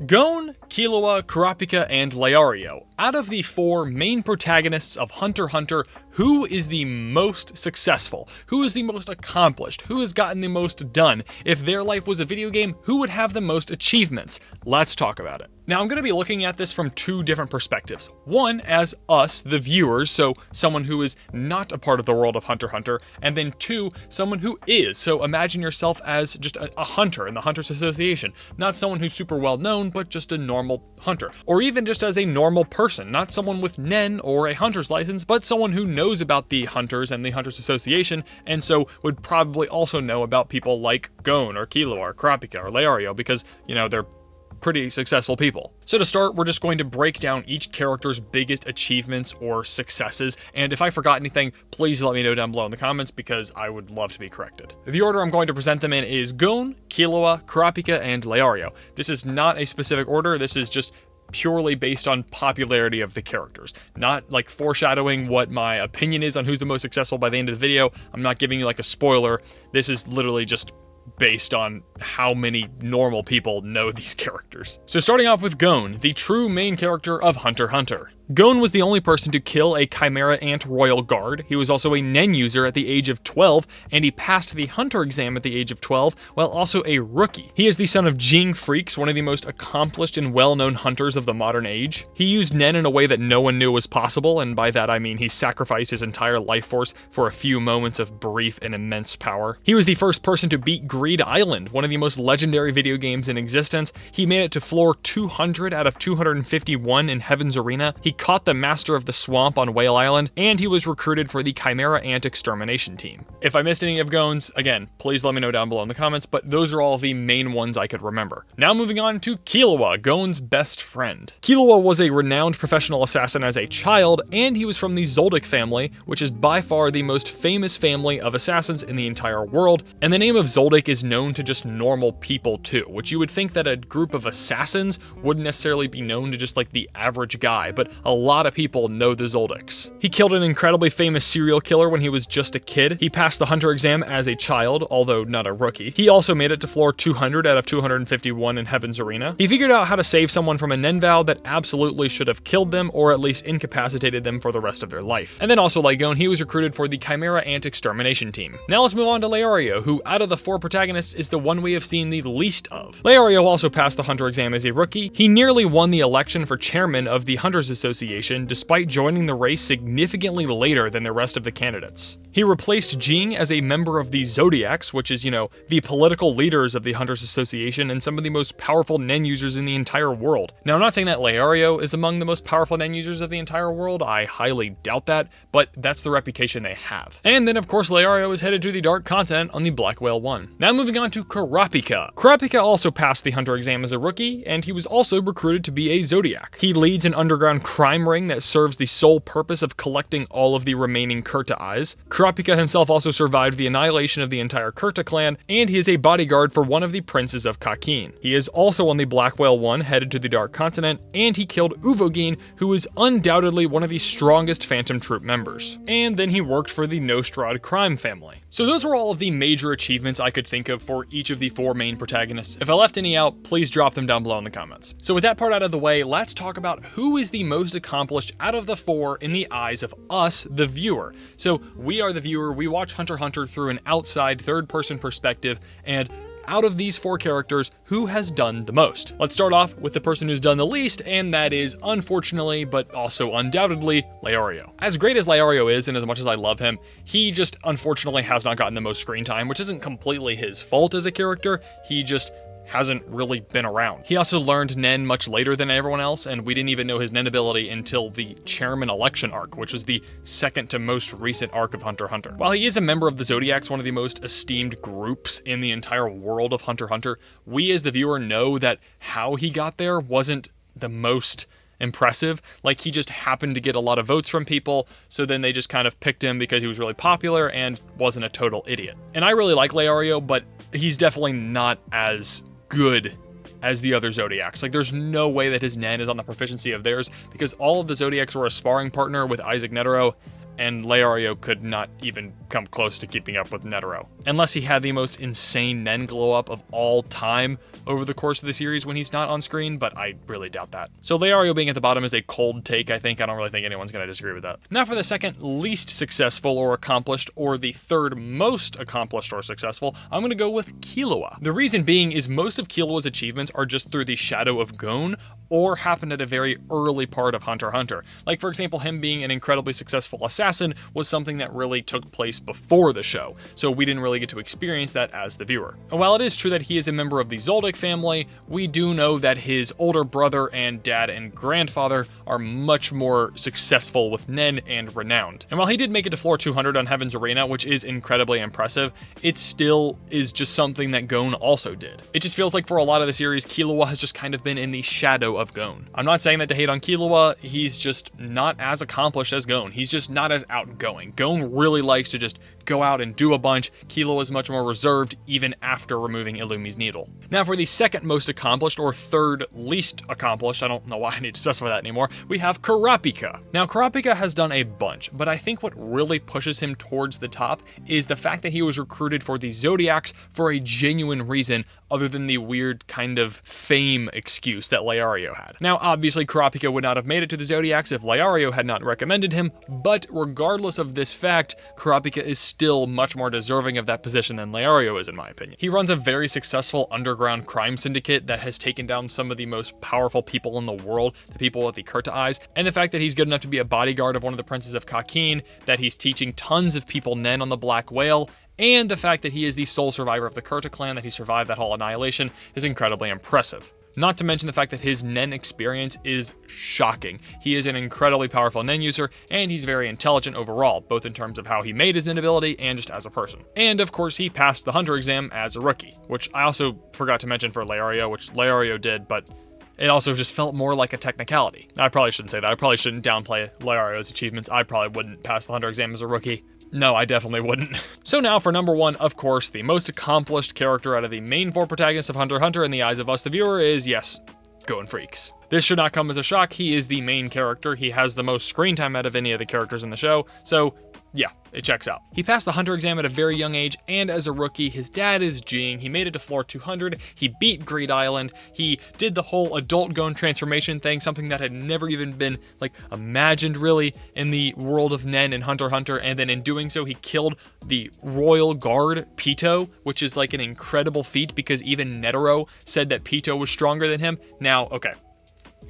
Gon, Kiloa, Karapa, and Lario. Out of the four main protagonists of Hunter x Hunter, who is the most successful? Who is the most accomplished? Who has gotten the most done? If their life was a video game, who would have the most achievements? Let's talk about it. Now, I'm going to be looking at this from two different perspectives. One, as us, the viewers, so someone who is not a part of the world of Hunter x Hunter, and then two, someone who is. So imagine yourself as just a hunter in the Hunters Association, not someone who's super well known, but just a normal hunter. Or even just as a normal person, not someone with Nen or a hunter's license, but someone who knows about the hunters and the Hunters Association, and so would probably also know about people like Gon or Kiloa or Karapa or Lario, because, you know, they're pretty successful people. So to start, we're just going to break down each character's biggest achievements or successes, and if I forgot anything, please let me know down below in the comments because I would love to be corrected. The order I'm going to present them in is Gon, Kiloa, Karapa, and Lario. This is not a specific order, this is just purely based on popularity of the characters, not like foreshadowing what my opinion is on who's the most successful by the end of the video. I'm not giving you like a spoiler. This is literally just based on how many normal people know these characters. So starting off with Gon, the true main character of Hunter x Hunter. Gon was the only person to kill a Chimera Ant Royal Guard. He was also a Nen user at the age of 12, and he passed the Hunter exam at the age of 12, while also a rookie. He is the son of Jing Freaks, one of the most accomplished and well-known hunters of the modern age. He used Nen in a way that no one knew was possible, and by that I mean he sacrificed his entire life force for a few moments of brief and immense power. He was the first person to beat Greed Island, one of the most legendary video games in existence. He made it to floor 200 out of 251 in Heaven's Arena. He caught the Master of the Swamp on Whale Island, and he was recruited for the Chimera Ant Extermination Team. If I missed any of Gon's, again, please let me know down below in the comments, but those are all the main ones I could remember. Now moving on to Kiloa, Gon's best friend. Kiloa was a renowned professional assassin as a child, and he was from the Zoldyck family, which is by far the most famous family of assassins in the entire world, and the name of Zoldyck is known to just normal people too, which you would think that a group of assassins wouldn't necessarily be known to just like the average guy, but a lot of people know the Zoldicks. He killed an incredibly famous serial killer when he was just a kid. He passed the Hunter exam as a child, although not a rookie. He also made it to floor 200 out of 251 in Heaven's Arena. He figured out how to save someone from a Nen vow that absolutely should have killed them or at least incapacitated them for the rest of their life. And then also like Gon, he was recruited for the Chimera Ant Extermination Team. Now let's move on to Lario, who out of the four protagonists is the one we have seen the least of. Lario also passed the Hunter exam as a rookie. He nearly won the election for chairman of the Hunters Association despite joining the race significantly later than the rest of the candidates. He replaced Jing as a member of the Zodiacs, which is, you know, the political leaders of the Hunters Association and some of the most powerful Nen users in the entire world. Now, I'm not saying that Lario is among the most powerful Nen users of the entire world. I highly doubt that, but that's the reputation they have. And then, of course, Lario is headed to the Dark Continent on the Black Whale 1. Now moving on to Karapa. Karapa also passed the Hunter exam as a rookie, and he was also recruited to be a Zodiac. He leads an underground crime ring that serves the sole purpose of collecting all of the remaining Kurta eyes. Karapa himself also survived the annihilation of the entire Kurta clan, and he is a bodyguard for one of the princes of Kakin. He is also on the Black Whale 1 headed to the Dark Continent, and he killed Uvogin, who is undoubtedly one of the strongest Phantom Troop members. And then he worked for the Nostrad crime family. So those were all of the major achievements I could think of for each of the four main protagonists. If I left any out, please drop them down below in the comments. So with that part out of the way, let's talk about who is the most accomplished out of the four in the eyes of us, the viewer. So we are the viewer, we watch Hunter x Hunter through an outside third-person perspective, and out of these four characters, who has done the most? Let's start off with the person who's done the least, and that is, unfortunately, but also undoubtedly, Lario. As great as Lario is, and as much as I love him, he just unfortunately has not gotten the most screen time, which isn't completely his fault as a character. He just hasn't really been around. He also learned Nen much later than everyone else, and we didn't even know his Nen ability until the Chairman Election arc, which was the second to most recent arc of Hunter x Hunter. While he is a member of the Zodiacs, one of the most esteemed groups in the entire world of Hunter x Hunter, we as the viewer know that how he got there wasn't the most impressive. Like, he just happened to get a lot of votes from people, so then they just kind of picked him because he was really popular and wasn't a total idiot. And I really like Lario, but he's definitely not as good as the other Zodiacs. Like, there's no way that his Nen is on the proficiency of theirs, because all of the Zodiacs were a sparring partner with Isaac Netero, and Lario could not even come close to keeping up with Netero. Unless he had the most insane Nen glow up of all time over the course of the series when he's not on screen, but I really doubt that. So Lario being at the bottom is a cold take, I think. I don't really think anyone's going to disagree with that. Now for the second least successful or accomplished, or the third most accomplished or successful, I'm going to go with Kiloa. The reason being is most of Kiloa's achievements are just through the shadow of Gon, or happened at a very early part of Hunter x Hunter. Like, for example, him being an incredibly successful assassin was something that really took place before the show, so we didn't really get to experience that as the viewer. And while it is true that he is a member of the Zoldyck family, we do know that his older brother and dad and grandfather are much more successful with Nen and renowned. And while he did make it to floor 200 on Heaven's Arena, which is incredibly impressive, it still is just something that Gon also did. It just feels like for a lot of the series, Kiloa has just kind of been in the shadow of Gon. I'm not saying that to hate on Kiloa, he's just not as accomplished as Gon. He's just not as outgoing. Gon really likes to just go out and do a bunch. Kiloa is much more reserved even after removing Illumi's needle. Now for the second most accomplished, or third least accomplished, I don't know why I need to specify that anymore, we have Karapika. Now Karapika has done a bunch, but I think what really pushes him towards the top is the fact that he was recruited for the Zodiacs for a genuine reason other than the weird kind of fame excuse that Lario had. Now obviously Karapika would not have made it to the Zodiacs if Lario had not recommended him, but regardless of this fact, Karapika is still much more deserving of that position than Lario is, in my opinion. He runs a very successful underground crime syndicate that has taken down some of the most powerful people in the world, the people with the Kurta eyes, and the fact that he's good enough to be a bodyguard of one of the princes of Kakin, that he's teaching tons of people Nen on the Black Whale, and the fact that he is the sole survivor of the Kurta clan, that he survived that whole annihilation, is incredibly impressive. Not to mention the fact that his Nen experience is shocking. He is an incredibly powerful Nen user, and he's very intelligent overall, both in terms of how he made his Nen ability and just as a person. And of course, he passed the Hunter exam as a rookie, which I also forgot to mention for Lario, which Lario did, but it also just felt more like a technicality. I probably shouldn't say that. I probably shouldn't downplay Lario's achievements. I probably wouldn't pass the Hunter exam as a rookie. No, I definitely wouldn't. So now for number one, of course, the most accomplished character out of the main four protagonists of Hunter x Hunter in the eyes of us, the viewer, is, yes, Gon Freaks. This should not come as a shock. He is the main character. He has the most screen time out of any of the characters in the show, so yeah, it checks out. He passed the Hunter exam at a very young age, and as a rookie, his dad is Jing. He made it to floor 200. He beat Greed Island. He did the whole adult Gon transformation thing, something that had never even been, like, imagined, really, in the world of Nen and Hunter x Hunter, and then in doing so, he killed the royal guard, Pito, which is, like, an incredible feat, because even Netero said that Pito was stronger than him. Now, okay,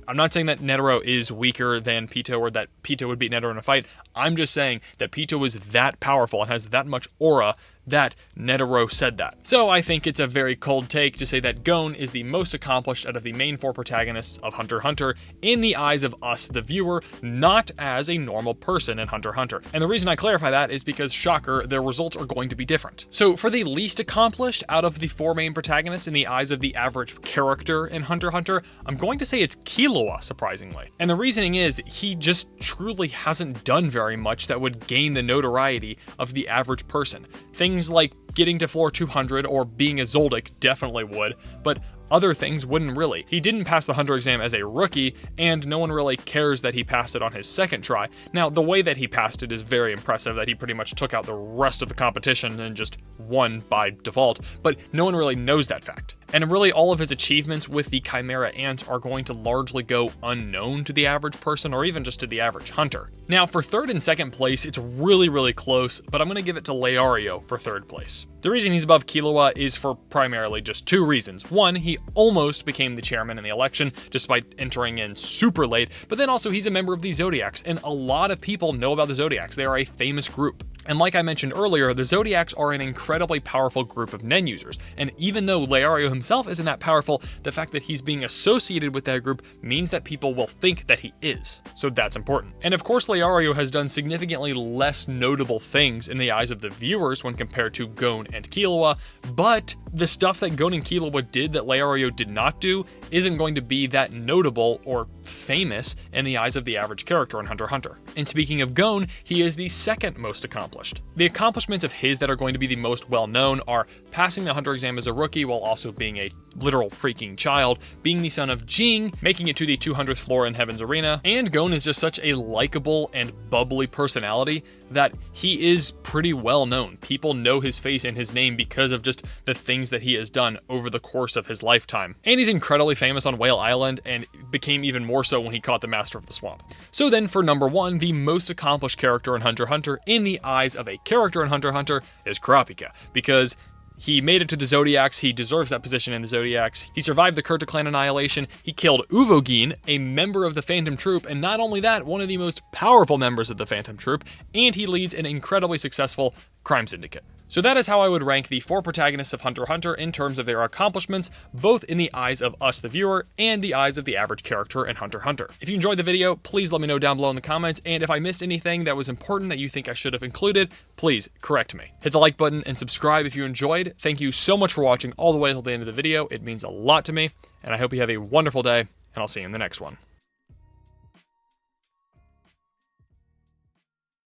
I'm not saying that Netero is weaker than Pito or that Pito would beat Netero in a fight. I'm just saying that Pito is that powerful and has that much aura that Netero said that. So I think it's a very cold take to say that Gon is the most accomplished out of the main four protagonists of Hunter x Hunter in the eyes of us, the viewer, not as a normal person in Hunter x Hunter. And the reason I clarify that is because, shocker, their results are going to be different. So for the least accomplished out of the four main protagonists in the eyes of the average character in Hunter x Hunter, I'm going to say it's Kiloa, surprisingly. And the reasoning is he just truly hasn't done very much that would gain the notoriety of the average person. Things like getting to floor 200 or being a Zoldyck definitely would, but other things wouldn't really. He didn't pass the Hunter exam as a rookie, and no one really cares that he passed it on his second try. Now, the way that he passed it is very impressive, that he pretty much took out the rest of the competition and just won by default, but no one really knows that fact. And really, all of his achievements with the Chimera Ant are going to largely go unknown to the average person, or even just to the average hunter. Now, for third and second place, it's really close, but I'm going to give it to Lario for third place. The reason he's above Kiloa is for primarily just two reasons. One, he almost became the chairman in the election, despite entering in super late, but then also he's a member of the Zodiacs, and a lot of people know about the Zodiacs. They are a famous group. And like I mentioned earlier, the Zodiacs are an incredibly powerful group of Nen users, and even though Lario himself isn't that powerful, the fact that he's being associated with that group means that people will think that he is. So that's important. And of course, Lario has done significantly less notable things in the eyes of the viewers when compared to Gon and Kiloa, but the stuff that Gon and Kiloa did that Lario did not do isn't going to be that notable or famous in the eyes of the average character in Hunter x Hunter. And speaking of Gon, he is the second most accomplished. The accomplishments of his that are going to be the most well-known are passing the Hunter exam as a rookie while also being a literal freaking child, being the son of Jing, making it to the 200th floor in Heaven's Arena. And Gon is just such a likable and bubbly personality that he is pretty well known. People know his face and his name because of just the things that he has done over the course of his lifetime. And he's incredibly famous on Whale Island, and became even more so when he caught the Master of the Swamp. So then for number 1, the most accomplished character in Hunter x Hunter in the eyes of a character in Hunter x Hunter is Karapika, because he made it to the Zodiacs, he deserves that position in the Zodiacs, he survived the Kurta clan annihilation, he killed Uvogin, a member of the Phantom Troop, and not only that, one of the most powerful members of the Phantom Troop, and he leads an incredibly successful crime syndicate. So that is how I would rank the 4 protagonists of Hunter x Hunter in terms of their accomplishments, both in the eyes of us the viewer, and the eyes of the average character in Hunter x Hunter. If you enjoyed the video, please let me know down below in the comments, and if I missed anything that was important that you think I should have included, please correct me. Hit the like button and subscribe if you enjoyed. Thank you so much for watching all the way until the end of the video. It means a lot to me, and I hope you have a wonderful day, and I'll see you in the next one.